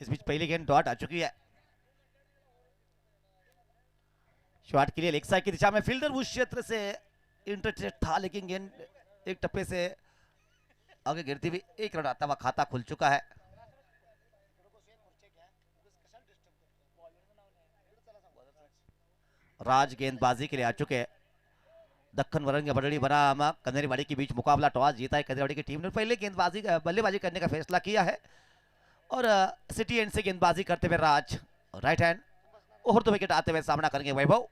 इस बीच पहली गेंद डॉट आ चुकी है। शॉट के लिए लेग साइड की दिशा में फील्डर उस क्षेत्र से इंटरचेस्ट था, लेकिन गेंद एक टप्पे से आगे गिरती हुई। एक रन आता हुआ खाता खुल चुका है। राज गेंदबाजी के लिए आ चुके हैं। दक्कन वरंग बड़ड़ी बनाम कनेरीवाड़ी के बीच मुकाबला। टॉस जीता है कनेरीवाड़ी की टीम ने। पहले गेंदबाजी बल्लेबाजी करने का फैसला किया है और सिटी एंड से गेंदबाजी करते हुए राज राइट हैंड और दो विकेट आते हुए सामना करेंगे वैभव।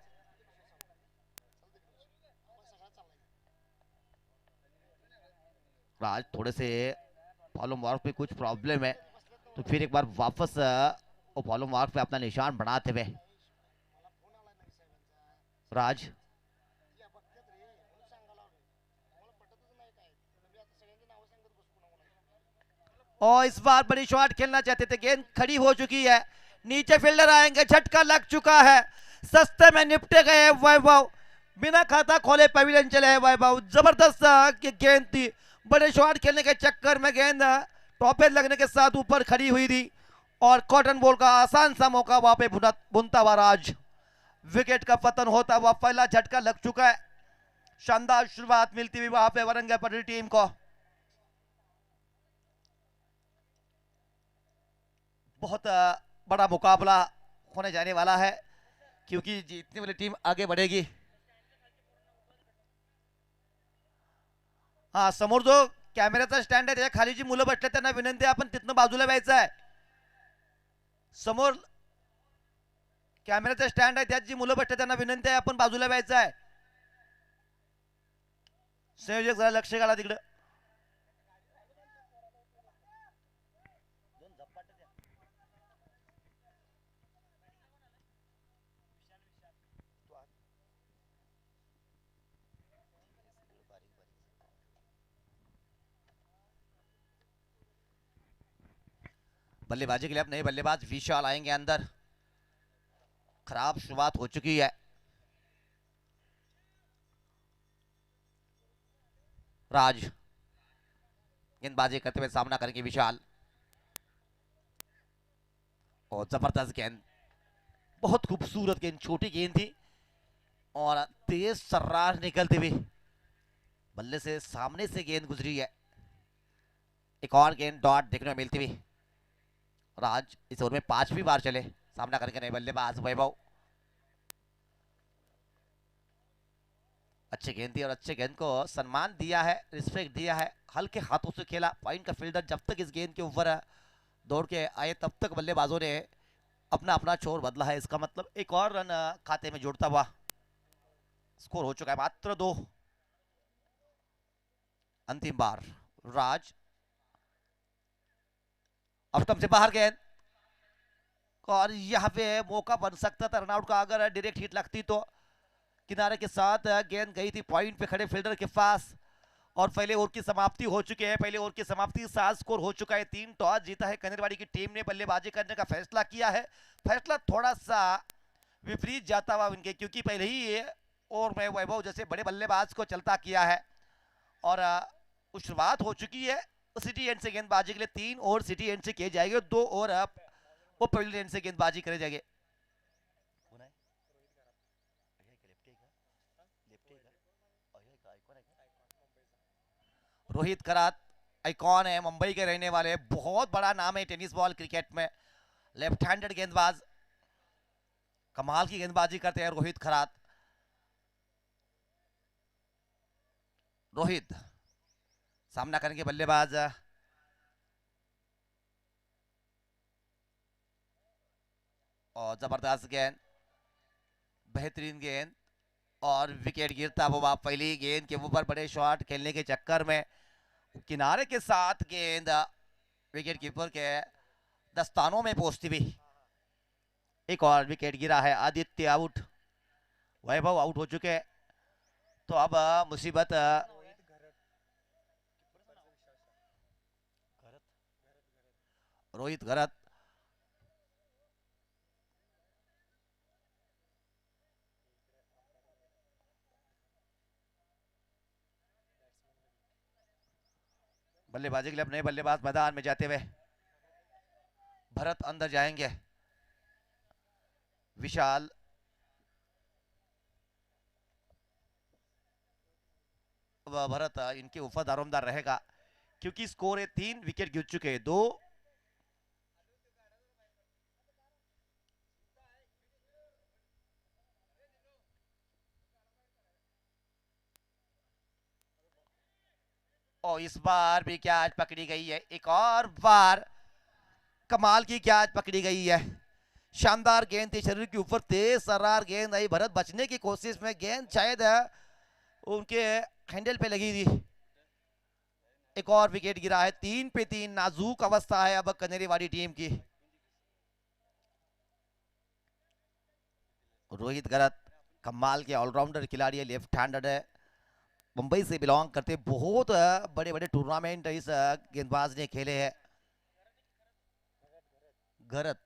राज थोड़े से फॉलो मार्क में कुछ प्रॉब्लम है, तो फिर एक बार वापस फॉलो मार्क पे अपना निशान बनाते हुए राज। और इस बार बड़ी शॉट खेलना चाहते थे, गेंद खड़ी हो चुकी है, नीचे फील्डर आएंगे, झटका लग चुका है, सस्ते में निपटे गए वैभव। बिना खाता खोले पवेलियन चले हैं वैभव। जबरदस्त गेंद थी, बड़े शॉट खेलने के चक्कर में गेंद टॉपे लगने के साथ ऊपर खड़ी हुई थी और कॉटन बॉल का आसान सा मौका वहां पे बुनता हुआ राज। विकेट का पतन होता हुआ पहला झटका लग चुका है। शानदार शुरुआत मिलती हुई वहां पे वरंगा पटरी टीम को। बहुत बड़ा मुकाबला होने जाने वाला है, क्योंकि जीतने वाली टीम आगे बढ़ेगी। हा समोर जो कॅमेऱ्याचा स्टँड आहे त्याच्या खाली जी मुलं बसले त्यांना विनंती आहे आपण तिथनं बाजूला व्हायचं आहे। समोर कॅमेऱ्याचा स्टँड आहे त्यात जी मुलं बसले त्यांना विनंती आहे आपण बाजूला व्हायचं आहे। संयोजक जरा लक्ष घाला तिकडे। बल्लेबाजी के लिए अब नए बल्लेबाज विशाल आएंगे अंदर। खराब शुरुआत हो चुकी है। राज गेंदबाजी करते हुए सामना करेंगे विशाल और जबरदस्त गेंद, बहुत खूबसूरत गेंद, छोटी गेंद थी और तेज सर्रार निकलती हुई बल्ले से सामने से गेंद गुजरी है। एक और गेंद डॉट देखने में मिलती हुई। राज इस ओवर में 5वीं बार चले, सामना करके नए बल्लेबाज वैभव। अच्छी गेंद दी और अच्छे गेंद को सम्मान दिया है, रिस्पेक्ट दिया है, हल्के हाथों से खेला। पॉइंट का फील्डर जब तक इस गेंद के ऊपर दौड़ के आए तब तक बल्लेबाजों ने अपना अपना छोर बदला है। इसका मतलब एक और रन खाते में जुड़ता हुआ स्कोर हो चुका है मात्र 2। अंतिम बार राज ऑफ से बाहर गेंद और यहाँ पे मौका बन सकता था रनआउट का अगर डायरेक्ट हिट लगती तो। किनारे के साथ गेंद गई थी पॉइंट पे खड़े फील्डर के पास और पहले ओवर की समाप्ति हो चुकी है। पहले ओवर की समाप्ति के साथ स्कोर हो चुका है 3। टॉस जीता है कनेरवाड़ी की टीम ने, बल्लेबाजी करने का फैसला किया है। फैसला थोड़ा सा विपरीत जाता हुआ उनके, क्योंकि पहले ही ओवर में वैभव जैसे बड़े बल्लेबाज को चलता किया है और शुरुआत हो चुकी है। सिटी एंड से गेंदबाजी के लिए 3 ओवर सिटी एंड से किए जाएंगे, 2 ओवर वो पवेलियन एंड से गेंदबाजी करे जाएंगे। रोहित करात आइकॉन है, मुंबई के रहने वाले, बहुत बड़ा नाम है टेनिस बॉल क्रिकेट में। लेफ्ट हैंडेड गेंदबाज, कमाल की गेंदबाजी करते हैं रोहित खरात। रोहित सामना करेंगे बल्लेबाज और जबरदस्त गेंद, बेहतरीन गेंद और विकेट गिरता हुआ। पहली गेंद के ऊपर बड़े शॉट खेलने के चक्कर में किनारे के साथ गेंद विकेट कीपर के दस्तानों में पहुंचती हुई। एक और विकेट गिरा है। आदित्य आउट, वैभव आउट हो चुके। तो अब मुसीबत रोहित घरत बल्लेबाजी के लिए अब नए बल्लेबाज मैदान में जाते हुए भरत अंदर जाएंगे। विशाल भरत इनके ऊपर दारोमदार रहेगा क्योंकि स्कोर है 3 विकेट गिर चुके हैं। 2 और इस बार भी कैच पकड़ी गई है। एक और बार कमाल की कैच पकड़ी गई है। शानदार गेंद थी, शरीर के ऊपर तेज सरार गेंद आई। भरत बचने की कोशिश में, गेंद शायद उनके हैंडल पे लगी थी। एक और विकेट गिरा है। 3 पे 3 नाजुक अवस्था है अब कनेरीवाड़ी टीम की। रोहित गरत कमाल के ऑलराउंडर खिलाड़ी है, लेफ्ट हैंडेड है, मुंबई से बिलोंग करते। बहुत बड़े बड़े टूर्नामेंट इस गेंदबाज ने खेले हैं। गरत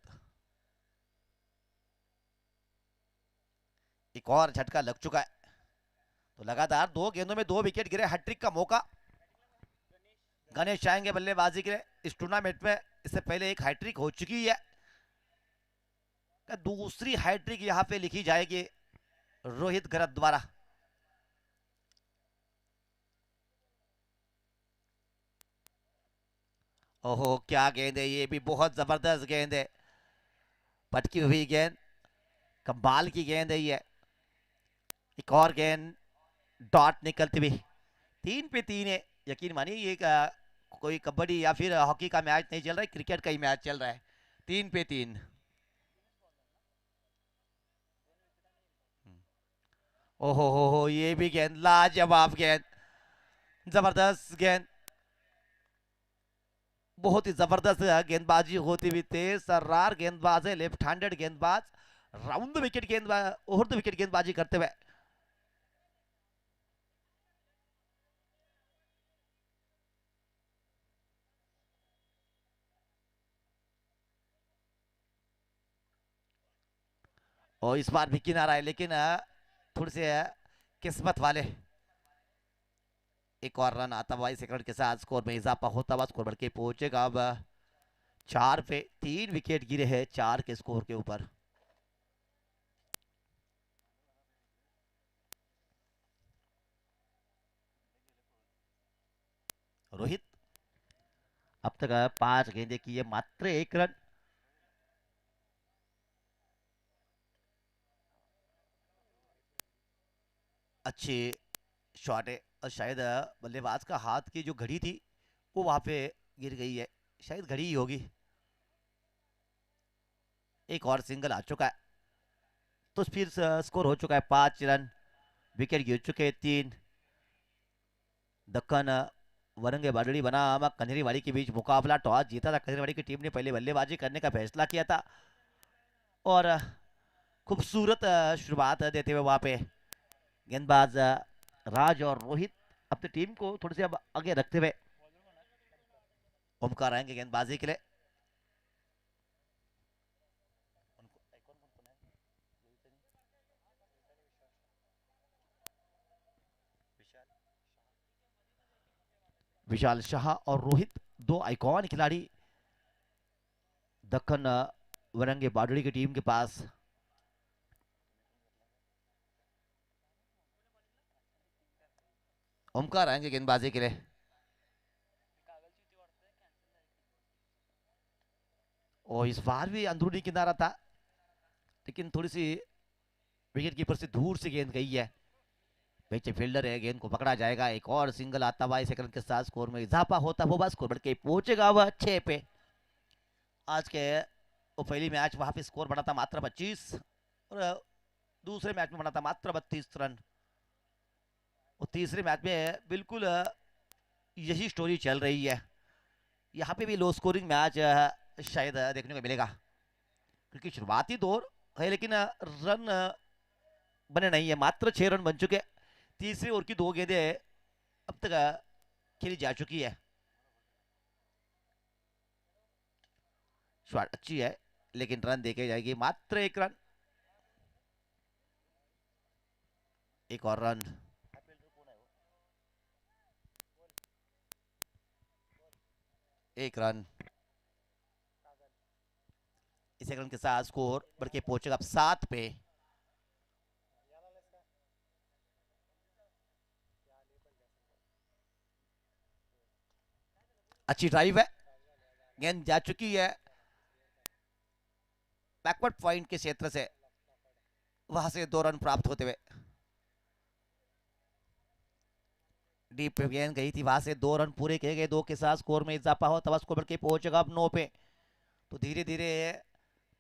एक और झटका लग चुका है, तो लगातार 2 गेंदों में 2 विकेट गिरे। हैट्रिक का मौका गणेश आएंगे बल्लेबाजी के लिए इस टूर्नामेंट में। इससे पहले एक हैट्रिक हो चुकी है, दूसरी हैट्रिक यहां पे लिखी जाएगी रोहित गरत द्वारा। ओहो क्या गेंद है, ये भी बहुत जबरदस्त गेंद है। पटकी हुई गेंद, कमाल की गेंद है ये। एक और गेंद डॉट निकलती हुई। 3 पे 3 है। यकीन मानिए ये कोई कबड्डी या फिर हॉकी का मैच नहीं चल रहा है, क्रिकेट का ही मैच चल रहा है। 3 पे 3। ओहो हो, ये भी गेंद लाजवाब गेंद, जबरदस्त गेंद, बहुत ही जबरदस्त गेंदबाजी होती हुई। तेज सर्रार गेंदबाज है, लेफ्ट हैंडेड गेंदबाज, राउंड विकेट गेंदबाज, ओवर द विकेट गेंदबाजी करते हुए। और इस बार भी किनारा है, लेकिन थोड़ी से किस्मत वाले। एक और रन आता 22 सेकंड के साथ स्कोर में इजाफा होता हुआ स्कोर बढ़ के पहुंचेगा अब 4 पे 3 विकेट गिरे हैं 4 के स्कोर के ऊपर। रोहित अब तक 5 गेंदे किए, मात्र 1 रन। अच्छी शॉट है, और शायद बल्लेबाज का हाथ की जो घड़ी थी वो वहां पे गिर गई है, शायद घड़ी ही होगी। एक और सिंगल आ चुका है, तो फिर स्कोर हो चुका है 5 रन। विकेट गिर चुके हैं 3। दक्कन वरंगे बाडड़ी बनाम कन्हरीवाड़ी के बीच मुकाबला। टॉस जीता था कन्हरीवाड़ी की टीम ने, पहले बल्लेबाजी करने का फैसला किया था और खूबसूरत शुरुआत देते हुए वहां पे गेंदबाज राज और रोहित अपनी टीम को थोड़ी सी अब आगे रखते हुए ओमकार आएंगे गेंदबाजी के लिए। विशाल शाह और रोहित, 2 आइकॉन खिलाड़ी दक्कन वरंगे बाडड़ी की टीम के पास। ओमकार आएंगे गेंदबाजी के लिए। और इस बार भी अंदरूनी किनारा था, लेकिन थोड़ी सी विकेट कीपर से दूर से गेंद गई है। पीछे फील्डर है, गेंद को पकड़ा जाएगा। एक और सिंगल आता हुआ 22 रन के साथ स्कोर में इजाफा होता हुआ स्कोर बढ़ के पहुंचेगा वह 6 पे। आज के वो पहली मैच वहां पे स्कोर बना था मात्र 25, और दूसरे मैच में बना था मात्र 32 रन। और तीसरे मैच में बिल्कुल यही स्टोरी चल रही है। यहाँ पे भी लो स्कोरिंग मैच शायद देखने को मिलेगा, क्योंकि शुरुआती दौर है लेकिन रन बने नहीं है। मात्र 6 रन बन चुके। तीसरी ओवर की 2 गेंदें अब तक खेली जा चुकी है। शॉट अच्छी है, लेकिन रन देके जाएगी मात्र 1 रन। एक और रन। 1 रन। इस 1 रन के साथ स्कोर बढ़ के पहुंचेगा अब 7 पे। अच्छी ड्राइव है, गेंद जा चुकी है बैकवर्ड पॉइंट के क्षेत्र से, वहां से 2 रन प्राप्त होते हुए। डीप पे गेंद गई थी, वहां से 2 रन पूरे किए गए, 2 के साथ स्कोर में इजाफा हो, तब स्कोर बढ़ के पहुंचेगा अब 9 पे। तो धीरे धीरे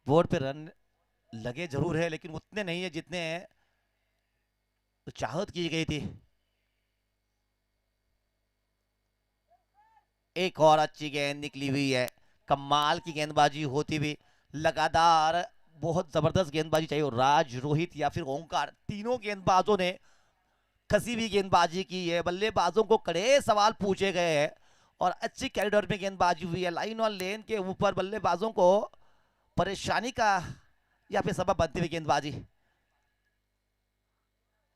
बोर्ड पे रन लगे जरूर है, लेकिन उतने नहीं है जितने तो चाहत की गई थी। एक और अच्छी गेंद निकली हुई है, कमाल की गेंदबाजी होती हुई लगातार, बहुत जबरदस्त गेंदबाजी चाहिए। राज, रोहित या फिर ओंकार, तीनों गेंदबाजों ने कसी हुई गेंदबाजी की है, बल्लेबाजों को कड़े सवाल पूछे गए हैं और अच्छी कॉरिडोर में गेंदबाजी हुई है। लाइन और लेन के ऊपर बल्लेबाजों को परेशानी का या फिर सबब बनती हुई गेंदबाजी।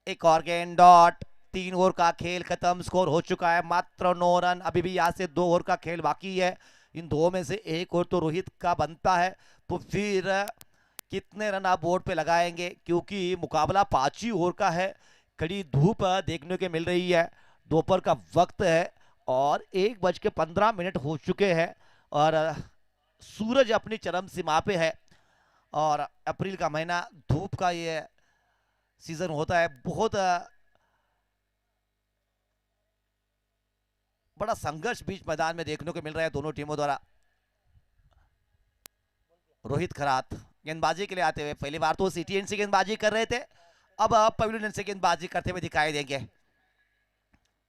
एक और गेंद डॉट, 3 ओवर का खेल खत्म, स्कोर हो चुका है मात्र 9 रन। अभी भी यहाँ से 2 ओवर का खेल बाकी है, इन 2 में से 1 ओवर तो रोहित का बनता है, तो फिर कितने रन आप बोर्ड पे लगाएंगे, क्योंकि मुकाबला 5 ही ओवर का है। कड़ी धूप देखने को मिल रही है, दोपहर का वक्त है और 1:15 हो चुके हैं और सूरज अपनी चरम सीमा पे है। और अप्रैल का महीना, धूप का ये सीजन होता है, बहुत बड़ा संघर्ष बीच मैदान में देखने को मिल रहा है दोनों टीमों द्वारा। रोहित खरात गेंदबाजी के लिए आते हुए, पहली बार तो सीटीएन से गेंदबाजी कर रहे थे, अब पवेलियन से गेंदबाजी करते हुए दिखाई देंगे।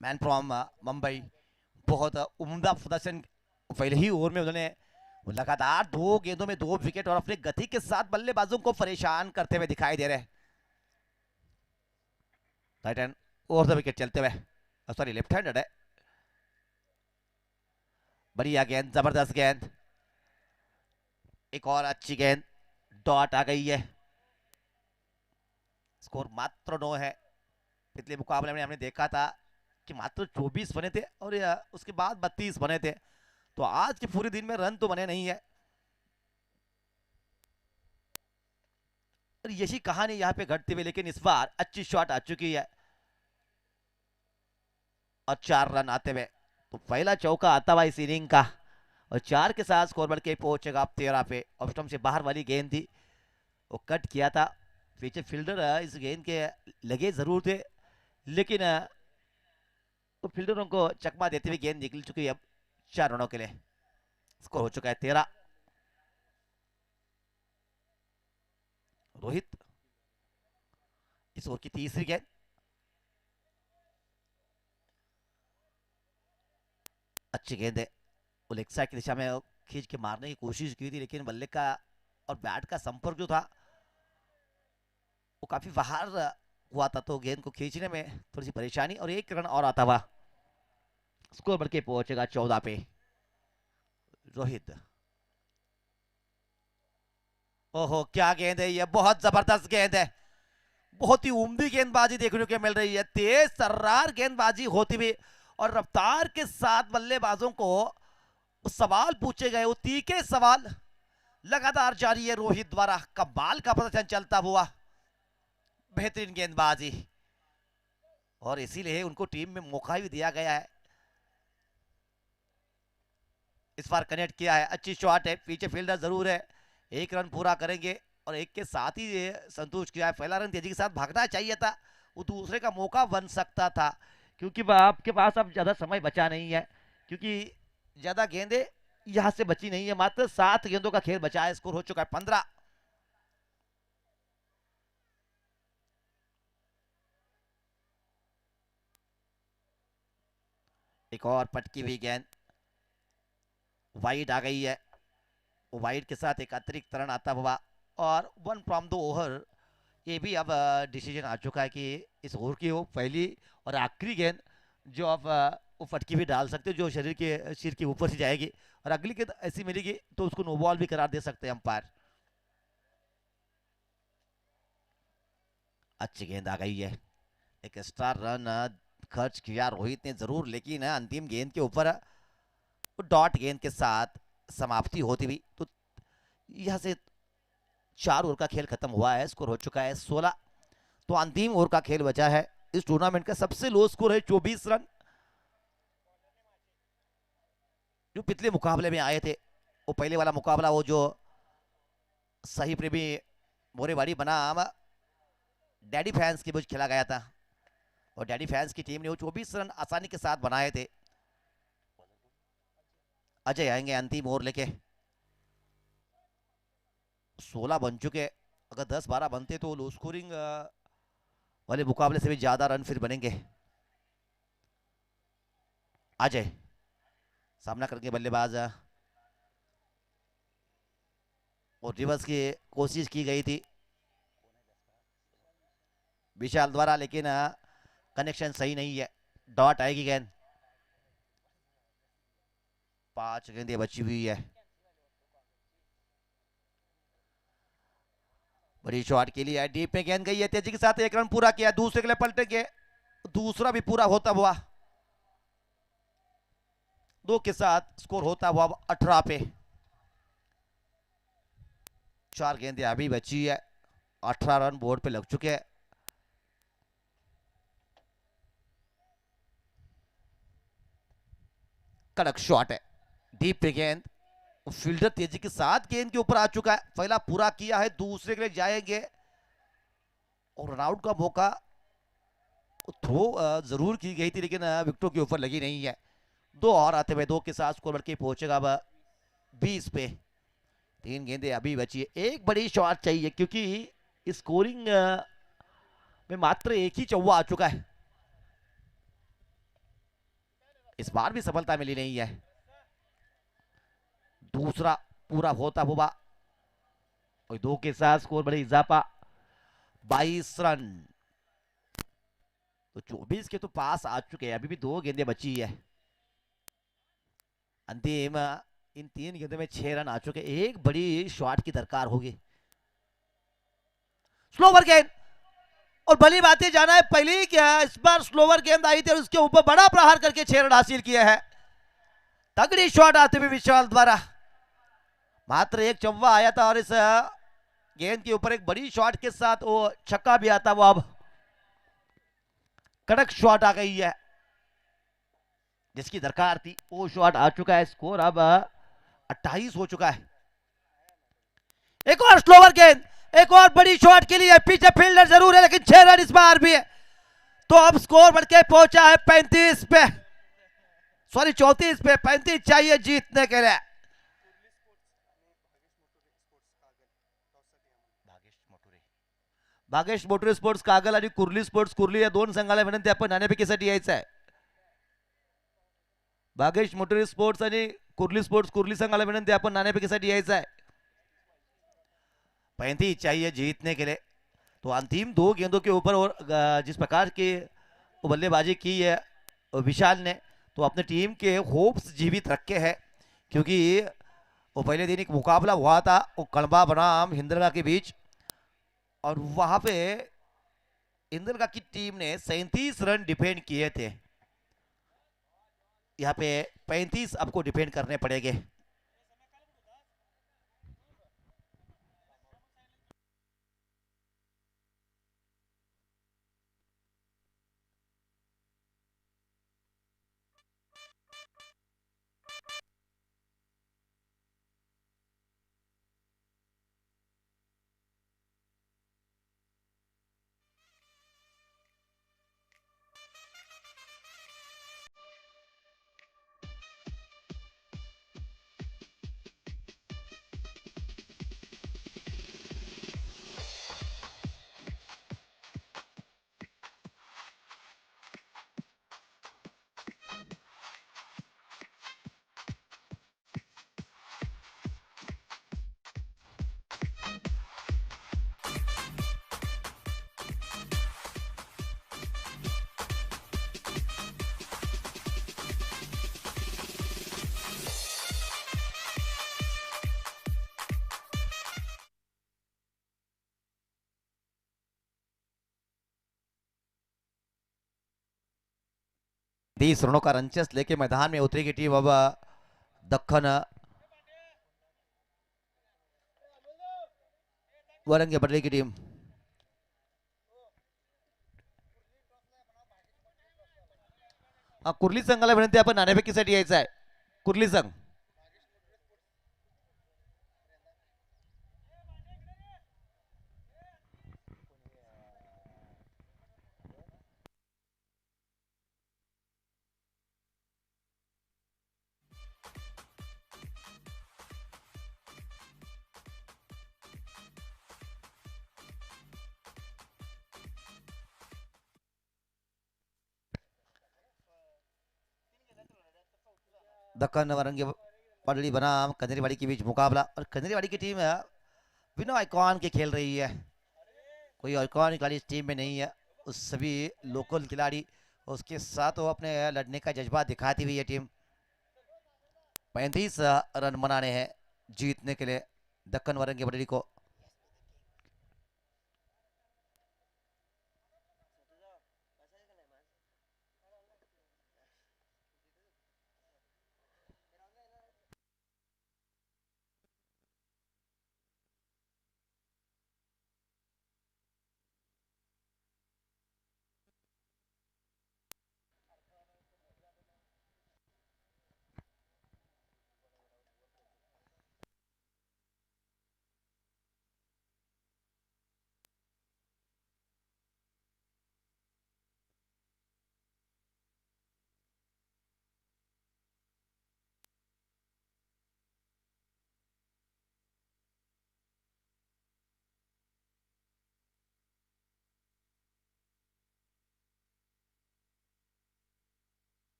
मैन फ्रॉम मुंबई, बहुत उम्दा प्रदर्शन, पहले ही ओवर में उन्होंने लगातार 2 गेंदों में 2 विकेट और अपनी गति के साथ बल्लेबाजों को परेशान करते हुए दिखाई दे रहे हैं। Right hand over the wicket चलते हुए, सॉरी लेफ्ट हैंडेड है। बढ़िया गेंद, जबरदस्त गेंद, एक और अच्छी गेंद, डॉट आ गई है। स्कोर मात्र 9 है। पिछले मुकाबले में हमने देखा था कि मात्र 24 बने थे और उसके बाद 32 बने थे, तो आज के पूरे दिन में रन तो बने नहीं है। और यही कहानी यहाँ पे घटती हुई, लेकिन इस बार अच्छी शॉट आ चुकी है और 4 रन आते हुए, तो पहला चौका आता हुआ इस इनिंग का और 4 के साथ स्कोर बढ़ के पहुंचेगा अब 13 पे। ऑफ स्टंप से बाहर वाली गेंद थी, वो कट किया था, पीछे फील्डर इस गेंद के लगे जरूर थे, लेकिन तो फील्डरों को चकमा देते हुए गेंद निकल चुकी है। अब 4 रनों के लिए स्कोर हो चुका है 13। रोहित, इस ओवर की तीसरी गेंद, अच्छी गेंद है, वो लेग साइड की दिशा में खींच के मारने की कोशिश की थी, लेकिन बल्ले का और बैट का संपर्क जो था वो काफी बाहर हुआ था, तो गेंद को खींचने में थोड़ी सी परेशानी और 1 रन और आता हुआ, स्कोर बढ़ के पहुंचेगा 14 पे। रोहित, ओहो क्या गेंद है, ये बहुत जबरदस्त गेंद है, बहुत ही उम्दी गेंदबाजी देखने को मिल रही है, तेज तर्रार गेंदबाजी होती हुई और रफ्तार के साथ बल्लेबाजों को सवाल पूछे गए, वो तीखे सवाल लगातार जारी है रोहित द्वारा। कमाल का प्रदर्शन चलता हुआ, बेहतरीन गेंदबाजी, और इसीलिए उनको टीम में मौका भी दिया गया है। इस बार कनेक्ट किया है, अच्छी शॉट है, पीछे फील्डर जरूर है, 1 रन पूरा करेंगे और 1 के साथ ही संतुष्ट किया है। पहला रन तेजी के साथ भागना चाहिए था, वो दूसरे का मौका बन सकता था, क्योंकि आपके पास अब ज्यादा समय बचा नहीं है, क्योंकि ज्यादा गेंदें यहां से बची नहीं है, मात्र 7 गेंदों का खेल बचा है, स्कोर हो चुका है 15। एक और पटकी हुई गेंद, वाइड आ गई है, वाइड के साथ एक अतिरिक्त रन आता हुआ और 1 फ्रॉम द ओवर। ये भी अब डिसीजन आ चुका है कि इस ओवर की वो पहली और आखिरी गेंद जो अब वो फटकी भी डाल सकते हो, जो शरीर के सिर के ऊपर से जाएगी और अगली गेंद ऐसी मिलेगी तो उसको नो बॉल भी करार दे सकते हैं अंपायर। अच्छी गेंद आ गई है, एक एक्स्ट्रा रन खर्च किया रोहित ने जरूर, लेकिन अंतिम गेंद के ऊपर डॉट गेंद के साथ समाप्ति होती हुई। तो यहां से 4 ओवर का खेल खत्म हुआ है, स्कोर हो चुका है 16। तो अंतिम ओवर का खेल बचा है। इस टूर्नामेंट का सबसे लो स्कोर है 24 रन। जो पिछले मुकाबले में आए थे, वो पहले वाला मुकाबला वो जो सही प्रेमी मोरेवाड़ी बनाम डैडी फैंस के बीच खेला गया था, और डैडी फैंस की टीम ने वो 24 रन आसानी के साथ बनाए थे। अजय आएंगे अंतिम ओवर लेके। 16 बन चुके, अगर 10-12 बनते तो लो स्कोरिंग वाले मुकाबले से भी ज्यादा रन फिर बनेंगे। अजय सामना करके बल्लेबाज, और रिवर्स की कोशिश की गई थी विशाल द्वारा, लेकिन कनेक्शन सही नहीं है। डॉट आएगी गेंद। 5 गेंदें बची हुई है। बड़ी शॉट के लिए डीप में गेंद गई है, तेजी के साथ 1 रन पूरा किया। दूसरे के लिए पलटेंगे, दूसरा भी पूरा होता हुआ। 2 के साथ स्कोर होता हुआ 18 पे। 4 गेंदें अभी बची है, 18 रन बोर्ड पे लग चुके हैं। कड़क शॉट है, डीप पे गेंद। फील्डर तेजी के साथ गेंद के ऊपर आ चुका है। पहला पूरा किया है, दूसरे के लिए जाएंगे, और रन आउट का मौका थ्रो जरूर की गई थी, लेकिन विकेटों के ऊपर लगी नहीं है। 2 और आते हुए 2 के साथ स्कोर बढ़ के पहुंचेगा अब 20 पे। 3 गेंदें अभी बची है। एक बड़ी शॉट चाहिए, क्योंकि स्कोरिंग में मात्र एक ही चौवा आ चुका है। इस बार भी सफलता मिली नहीं है। दूसरा पूरा होता हुआ, और 2 के साथ स्कोर बड़े इजाफा 22 रन। तो 24 के तो पास आ चुके हैं, अभी भी 2 गेंदें बची है। अंतिम इन 3 गेंदों में 6 रन आ चुके। एक बड़ी शॉट की दरकार होगी। स्लोवर गेंद, और भली बातें जाना है, पहली क्या इस बार स्लोवर गेंद आई थी और उसके ऊपर बड़ा प्रहार करके 6 रन हासिल किया है। तगड़ी शॉट आते हुए विशाल द्वारा। मात्र एक चौवा आया था, और इस गेंद के ऊपर एक बड़ी शॉट के साथ वो छक्का भी आता वो अब कड़क शॉट आ गई है, जिसकी दरकार थी वो शॉट आ चुका है। स्कोर अब 28 हो चुका है। एक और स्लोवर गेंद, एक और बड़ी शॉट के लिए पीछे फील्डर जरूर है, लेकिन 6 रन इस बार भी है। तो अब स्कोर बढ़ के पहुंचा है 35 पे, सॉरी 34 पे। 35 चाहिए जीतने के लिए। भागेश मोटोरी स्पोर्ट्स कागल आणि कुर्ली स्पोर्ट्स कुर्ली या 2 संघाला विनंती आपण नाणेफेकीसाठी यायचं आहे। भागेश मोटोरी स्पोर्ट्स आणि कुर्ली स्पोर्ट्स कुर्ली संघाला विनंती आपण नाणेफेकीसाठी यायचं है। 35 चाहिए जीतने के लिए। तो अंतिम 2 गेंदों के ऊपर, और जिस प्रकार की बल्लेबाजी की है विशाल ने, तो अपने टीम के होप्स जीवित रखे हैं, क्योंकि वो पहले दिन एक मुकाबला हुआ था वो कड़बा बनाम हिंदलगा के बीच, और वहां पे हिंदलगा की टीम ने 37 रन डिफेंड किए थे। यहाँ पे 35 आपको डिफेंड करने पड़ेंगे। तीस रनों का रनचेस लेके मैदान में उतरेगी टीम अब दक्खन वरंगे बटली की टीम। कुर्ली संघाला विनंती, आपण नाणेफेकीसाठी यायचं आहे. कुर्ली संघ दक्कन वरंगे पडली बनाम कनेरीवाड़ी के बीच मुकाबला, और कनेरीवाड़ी की टीम बिना आइकॉन के खेल रही है। कोई आइकॉन खिलाड़ी इस टीम में नहीं है, उस सभी लोकल खिलाड़ी, उसके साथ वो अपने लड़ने का जज्बा दिखाती हुई है टीम। 35 रन बनाने हैं जीतने के लिए दक्कन वरंगे बटली को।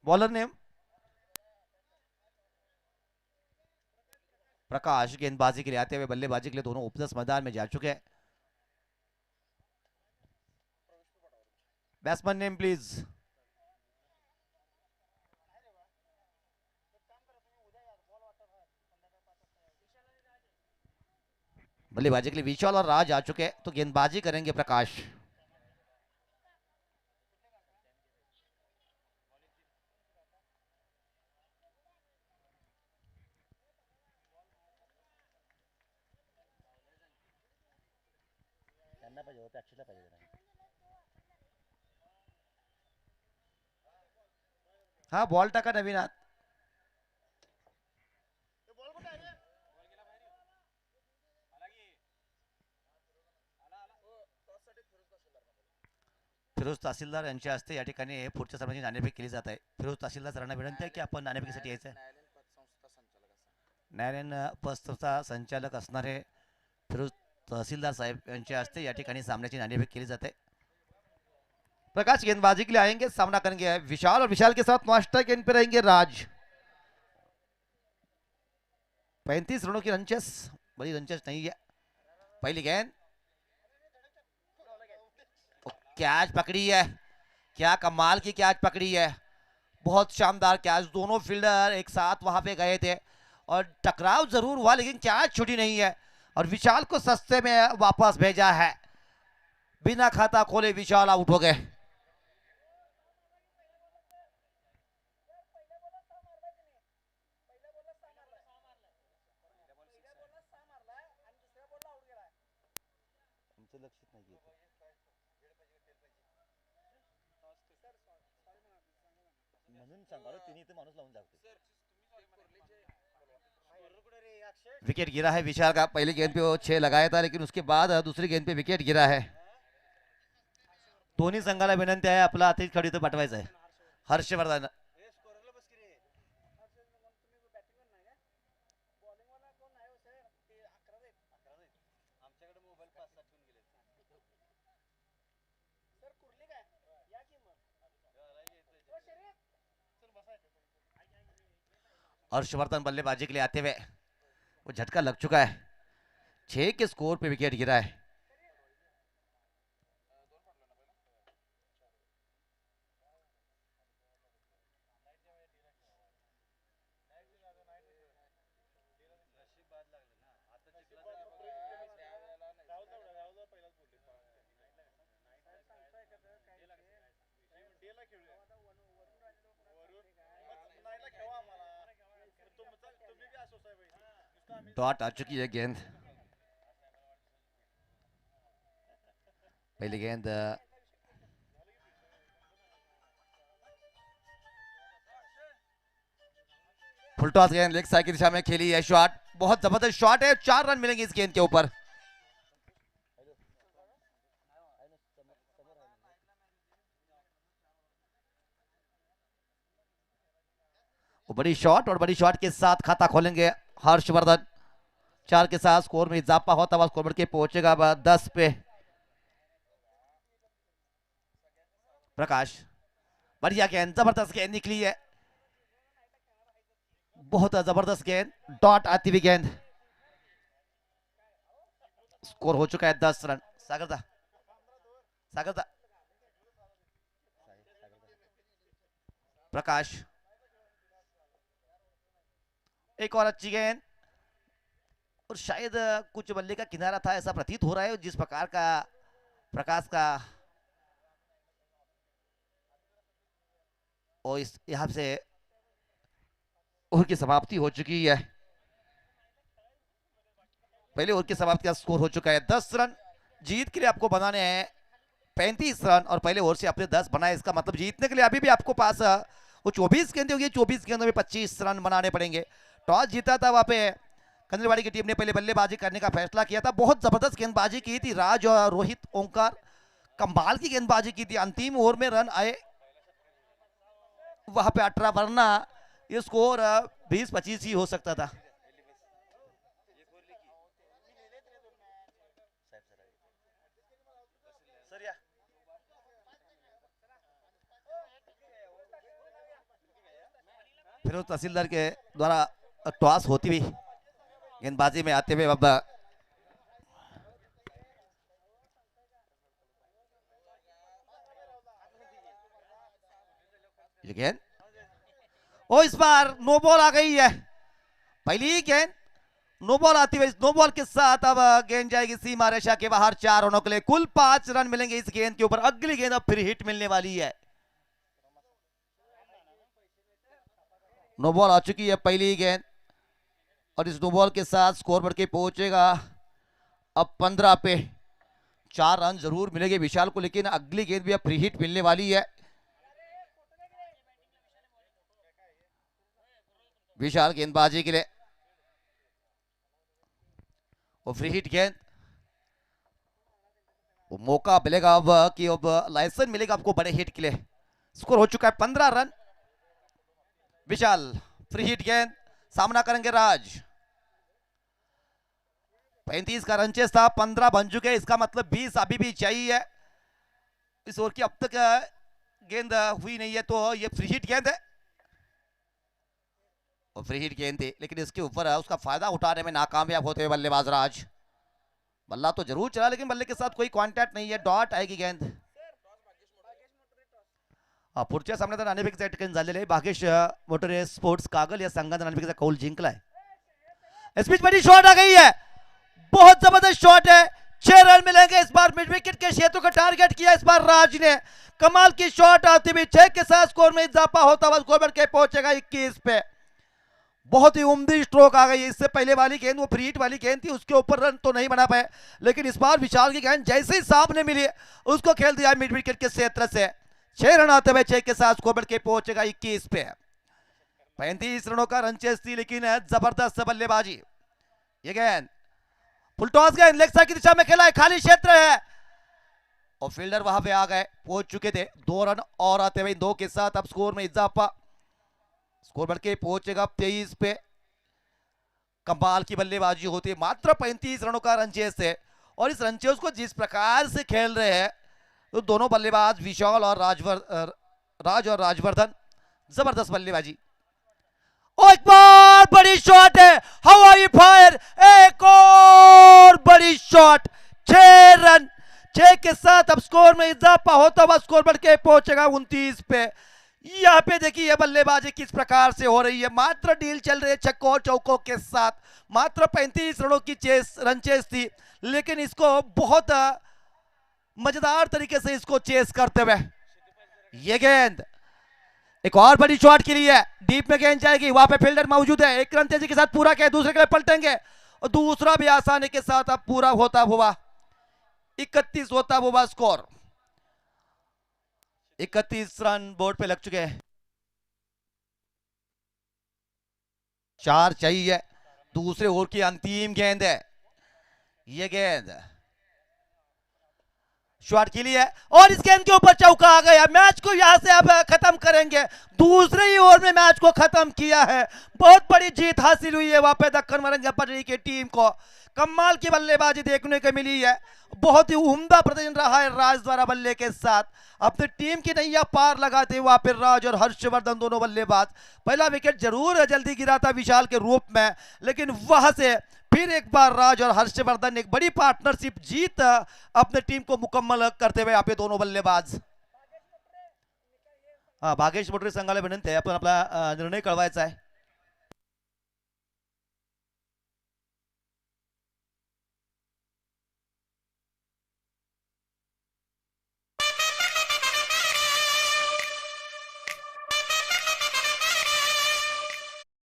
बॉलर नेम प्रकाश, गेंदबाजी के लिए आते हुए बल्लेबाजी के लिए दोनों ओपनर्स मैदान में जा चुके हैं। Batsman name please. बल्लेबाजी के लिए विशाल और राज आ चुके हैं, तो गेंदबाजी करेंगे प्रकाश। हाँ बॉल टाका नवीनाथ। फिरोज तहसीलदार यांच्या हस्ते या ठिकाणी पुढच्या सामन्याची नाणेफेक केली जात आहे. फिरोज तहसीलदार सरांना विनंती आहे की आपण नाणेफेकीसाठी यायचं आहे. न्यायालयीन पदसंस्था संचालक असणारे फिरोज तहसीलदार साहेब यांच्या हस्ते या ठिकाणी सामन्याची नाणेफेक केली जाते. प्रकाश गेंदबाजी के लिए आएंगे, सामना करेंगे विशाल, और विशाल के साथ मास्टर गेंद पे रहेंगे राज। 35 रनों की रनचेस, बड़ी रनचेस नहीं है। पहली गेंद कैच पकड़ी है, क्या कमाल की कैच पकड़ी है, बहुत शानदार कैच। दोनों फील्डर एक साथ वहां पे गए थे और टकराव जरूर हुआ, लेकिन कैच छुटी नहीं है और विशाल को सस्ते में वापस भेजा है। बिना खाता खोले विशाल आउट हो गए। दुर्लक्षित नाही केलं म्हणून सांगा तिने इथे माणूस लावून जाते. विकेट गिरा है विशाल का. पहली गेंद पे वो 6 लगाया था लेकिन उसके बाद दूसरी गेंद पे विकेट गिरा है. दोन्ही संघाला विनंती आहे आपला अतिथी खडी इथं पाठवायचा आहे. हर्षवर्धन हर्षवर्धन बल्लेबाजी के लिए आते हुए वो झटका लग चुका है. 6 के स्कोर पे विकेट गिरा है. डॉट आ चुकी है गेंद. पहली गेंद फुल टॉस गेंद लेग साइड की दिशा में खेली है. शॉट बहुत जबरदस्त शॉट है. 4 रन मिलेंगे इस गेंद के ऊपर. बड़ी शॉट और बड़ी शॉट के साथ खाता खोलेंगे हर्षवर्धन. 4 के साथ स्कोर में इजाफा होता हुआ स्कोर बढ़ के पहुंचेगा 10 पे. प्रकाश बढ़िया गेंद जबरदस्त गेंद निकली है. बहुत जबरदस्त गेंद. डॉट आती हुई गेंद. स्कोर हो चुका है 10 रन. सागरदा सागरदा प्रकाश एक और अच्छी गेंद और शायद कुछ बल्ले का किनारा था ऐसा प्रतीत हो रहा है. जिस प्रकार का प्रकाश का और इस यहां से ओवर की समाप्ति हो चुकी है. पहले ओवर की समाप्ति का स्कोर हो चुका है 10 रन. जीत के लिए आपको बनाने हैं 35 रन और पहले ओवर से आपने 10 बनाए. इसका मतलब जीतने के लिए अभी भी आपको पास वो 24 गेंदें होगी. 24 गेंदों में 25 रन बनाने पड़ेंगे. टॉस जीता था वहां पे कंजरवाड़ी की टीम ने पहले बल्लेबाजी करने का फैसला किया था. बहुत जबरदस्त गेंदबाजी की थी. राज और रोहित ओंकार कमाल की गेंदबाजी की थी. अंतिम ओवर में रन आए वहां पे 18 वरना ये स्कोर 20-25 ही हो सकता था. फिर तहसीलदार के द्वारा टॉस होती हुई गेंदबाजी में आते हुए अब ये गेंद ओ इस बार नो बॉल आ गई है. पहली गेंद नो बॉल आती हुई. नो बॉल के साथ अब गेंद जाएगी सीमा रेखा के बाहर. 4 रनों के लिए कुल 5 रन मिलेंगे इस गेंद के ऊपर. अगली गेंद अब फिर हिट मिलने वाली है. नो बॉल आ चुकी है पहली गेंद और इस नो बॉल के साथ स्कोर बढ़ के पहुंचेगा अब 15 पे. 4 रन जरूर मिलेंगे विशाल को लेकिन अगली गेंद भी अब फ्री हिट मिलने वाली है. विशाल गेंदबाजी के लिए वो फ्री हिट गेंद. वो मौका मिलेगा अब कि अब लाइसेंस मिलेगा आपको बड़े हिट के लिए. स्कोर हो चुका है 15 रन. विशाल फ्री हिट गेंद सामना करेंगे राज. 35 का रन चेस था. 15 बन चुके. इसका मतलब 20 अभी भी चाहिए. इस ओवर की अब तक गेंद हुई नहीं है तो ये फ्री हिट गेंद है और फ्री हिट गेंद थी लेकिन इसके ऊपर उसका फायदा उठाने में नाकामयाब होते हुए बल्लेबाज राज. बल्ला तो जरूर चला लेकिन बल्ले के साथ कोई कांटेक्ट नहीं है. डॉट आएगी गेंद. पुढच्या सामन्यात नाणेफेकीचा ठिकाण झालेले आहे. भागेश मोटरे स्पोर्ट्स कागल या संघाने नाणेफेकीचा कौल जिंकलाय. स्पीच बड़ी शॉट आ गई है. बहुत जबरदस्त शॉट है. 6 रन मिलेंगे इस बार. मिड विकेट के क्षेत्र को टारगेट किया इस बार राज ने. कमाल की शॉट आती हुई. 6 के साथ स्कोर में इजाफा होता हुआ स्कोर बढ़ के पहुंचेगा 21 पे. बहुत ही उम्दी स्ट्रोक आ गई। इससे पहले वाली गेंद वो फ्री हिट वाली गेंद थी, उसके ऊपर रन तो नहीं बना पाए, लेकिन इस बार विशाल की गेंद जैसे ही सामने मिली उसको खेल दिया मिड विकेट के क्षेत्र से। 6 रन आते हुए 6 के साथ स्कोर बढ़ के पहुंचेगा 21 पे। 35 रनों का रन चेस थी, लेकिन जबरदस्त बल्लेबाजी। ये गेंद फुल टॉस गेंद लेग साइड की दिशा में खेला है, खाली क्षेत्र है और फील्डर वहां पे आ गए, पहुंच चुके थे। 2 रन और आते हुए 2 के साथ अब स्कोर में इजाफा, स्कोर बढ़ के पहुंचेगा 23 पे। कमाल की बल्लेबाजी होती है, मात्र 35 रनों का रन चेस है और इस रन चेस को जिस प्रकार से खेल रहे हैं तो दोनों बल्लेबाज विशाल और राज और राजवर्धन, जबरदस्त बल्लेबाजी। और एक बार बड़ी शॉट है, हवाई फायर, एक और बड़ी शॉट। 6 रन, 6 के साथ अब स्कोर में इजाफा होता हुआ स्कोर बढ़ के पहुंचेगा 29 पे। यहाँ पे देखिए बल्लेबाजी किस प्रकार से हो रही है, मात्र डील चल रही है छक्कों और चौकों के साथ। मात्र 35 रनों की रन चेस थी, लेकिन इसको बहुत मजेदार तरीके से इसको चेस करते हुए ये गेंद एक और बड़ी शॉट के लिए डीप में गेंद जाएगी, वहां पे फील्डर मौजूद है। एक रन तेजी के साथ पूरा किया, दूसरे के लिए पलटेंगे और दूसरा भी आसानी के साथ अब पूरा होता हुआ 31 होता हुआ स्कोर। 31 रन बोर्ड पे लग चुके हैं। 4 चाहिए, दूसरे ओवर की अंतिम गेंद है। ये गेंद शॉट के लिए और इस गेंद के ऊपर चौका आ गया। मैच को यहां से अब खत्म करेंगे, दूसरे ही ओवर में मैच को खत्म किया है। बहुत बड़ी जीत हासिल हुई है वहां पे दक्कन मरंगा पटरी की टीम को। कमाल की बल्लेबाजी देखने को मिली है, बहुत ही उम्दा प्रदर्शन रहा है राज द्वारा बल्ले के साथ। अपनी टीम की नैया पार लगाते हुए वहां पर राज और हर्षवर्धन दोनों बल्लेबाज। पहला विकेट जरूर जल्दी गिरा था विशाल के रूप में, लेकिन वहां से फिर एक बार राज और हर्षवर्धन एक बड़ी पार्टनरशिप जीत अपने टीम को मुकम्मल करते हुए यहाँ पे दोनों बल्लेबाज। भागेश मोटरे संघाला विनंती आहे, आपण आपला निर्णय कळवायचा आहे।